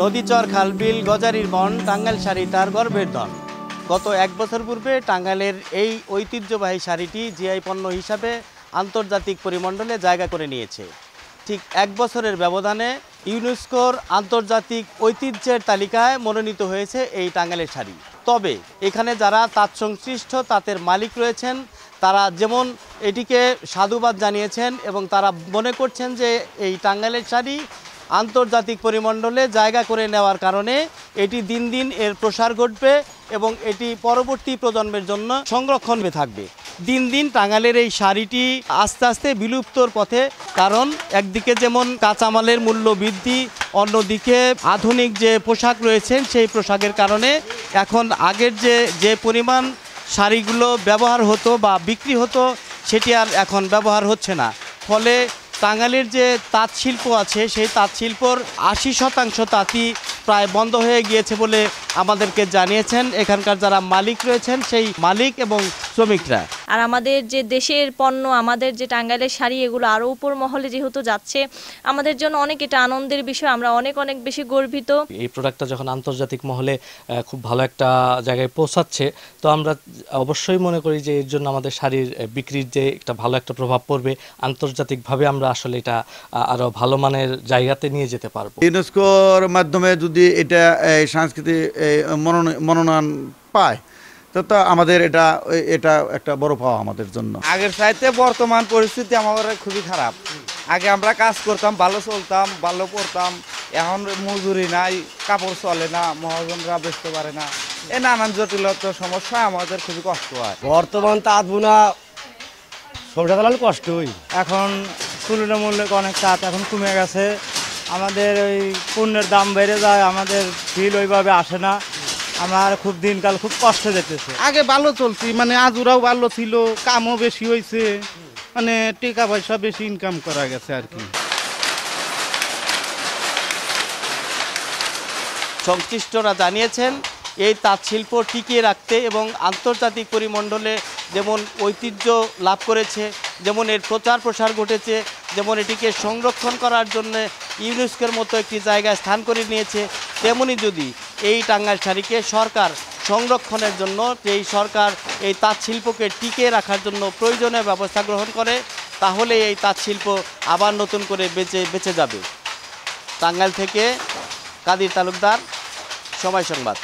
নদীচর খালবিল গজারির বন টাঙ্গাইল শাড়ি তার গর্বের ধন। গত এক বছর পূর্বে টাঙ্গাইলের এই ঐতিহ্যবাহী শাড়িটি জিআই পণ্য হিসাবে আন্তর্জাতিক পরিমণ্ডলে জায়গা করে নিয়েছে। ঠিক এক বছরের ব্যবধানে ইউনেস্কোর আন্তর্জাতিক ঐতিহ্যের তালিকায় মনোনীত হয়েছে এই টাঙ্গাইলের শাড়ি। তবে এখানে যারা তাঁত সংশ্লিষ্ট তাঁতের মালিক রয়েছেন তারা যেমন এটিকে সাধুবাদ জানিয়েছেন এবং তারা মনে করছেন যে এই টাঙ্গাইলের শাড়ি আন্তর্জাতিক পরিমণ্ডলে জায়গা করে নেওয়ার কারণে এটি দিন দিন এর প্রসার ঘটবে এবং এটি পরবর্তী প্রজন্মের জন্য সংরক্ষণ হয়ে থাকবে। দিন দিন টাঙ্গাইলের এই শাড়িটি আস্তে আস্তে বিলুপ্তর পথে, কারণ একদিকে যেমন কাঁচামালের মূল্য বৃদ্ধি, অন্যদিকে আধুনিক যে পোশাক রয়েছেন সেই পোশাকের কারণে এখন আগের যে পরিমাণ শাড়িগুলো ব্যবহার হতো বা বিক্রি হতো সেটি আর এখন ব্যবহার হচ্ছে না। ফলে টাঙ্গাইলের যে তাঁত শিল্প আছে সেই তাঁত শিল্পর ৮০% তাঁতি প্রায় বন্ধ হয়ে গিয়েছে বলে আমাদেরকে জানিয়েছেন এখানকার যারা মালিক রয়েছেন সেই মালিক এবং শ্রমিকরা। আর আমাদের যে দেশের পণ্য, আমাদের যে টাঙ্গাইলের শাড়ি, এগুলো আরও উপর মহলে যেহেতু যাচ্ছে, আমাদের জন্য অনেক এটা আনন্দের বিষয়। আমরা অনেক বেশি গর্বিত। এই প্রোডাক্টটা যখন আন্তর্জাতিক মহলে খুব ভালো একটা জায়গায় পৌঁছাচ্ছে, তো আমরা অবশ্যই মনে করি যে এর জন্য আমাদের শাড়ির বিক্রির যে একটা ভালো একটা প্রভাব পড়বে। আন্তর্জাতিকভাবে আমরা আসলে এটা আরও ভালো মানের জায়গাতে নিয়ে যেতে পারবো। ইউনেস্কোর মাধ্যমে যদি এটা সাংস্কৃতিক মনোনয়ন পায় তো আমাদের এটা একটা বড় পাওয়া আমাদের জন্য। আগের চাইতে বর্তমান পরিস্থিতি আমাদের খুবই খারাপ। আগে আমরা কাজ করতাম, ভালো চলতাম, ভালো পড়তাম, এখন মজুরি নাই, কাপড় চলে না, মহাজনরা বেচতে পারে না, এই নানান জটিলতার সমস্যা আমাদের খুবই কষ্ট হয়। বর্তমান তাঁত বোনা সবটা চালালে কষ্টই। এখন তুলনামূলক অনেক তাঁত এখন কমে গেছে। আমাদের ওই পণ্যের দাম বেড়ে যায়, আমাদের বিল ওইভাবে আসে না। আমার খুব দিনকাল খুব কষ্ট যেতেছে। আগে ভালো চলছি, মানে আজুরাও ভালো ছিল, কামও বেশি হয়েছে, মানে টাকা পয়সা বেশি ইনকাম করা গেছে আর কি। সংশ্লিষ্টরা জানিয়েছেন এই তাঁত শিল্প টিকিয়ে রাখতে এবং আন্তর্জাতিক পরিমণ্ডলে যেমন ঐতিহ্য লাভ করেছে, যেমন এর প্রচার প্রসার ঘটেছে, যেমন এটিকে সংরক্ষণ করার জন্য ইউনেস্কোর মতো একটি জায়গায় স্থান করে নিয়েছে, তেমনি যদি এই টাঙ্গাইল শাড়িকে সরকার সংরক্ষণের জন্য, এই সরকার এই তাঁত শিল্পকে টিকিয়ে রাখার জন্য প্রয়োজনীয় ব্যবস্থা গ্রহণ করে, তাহলে এই তাঁত শিল্প আবার নতুন করে বেঁচে যাবে। টাঙ্গাইল থেকে কাদির তালুকদার, সময় সংবাদ।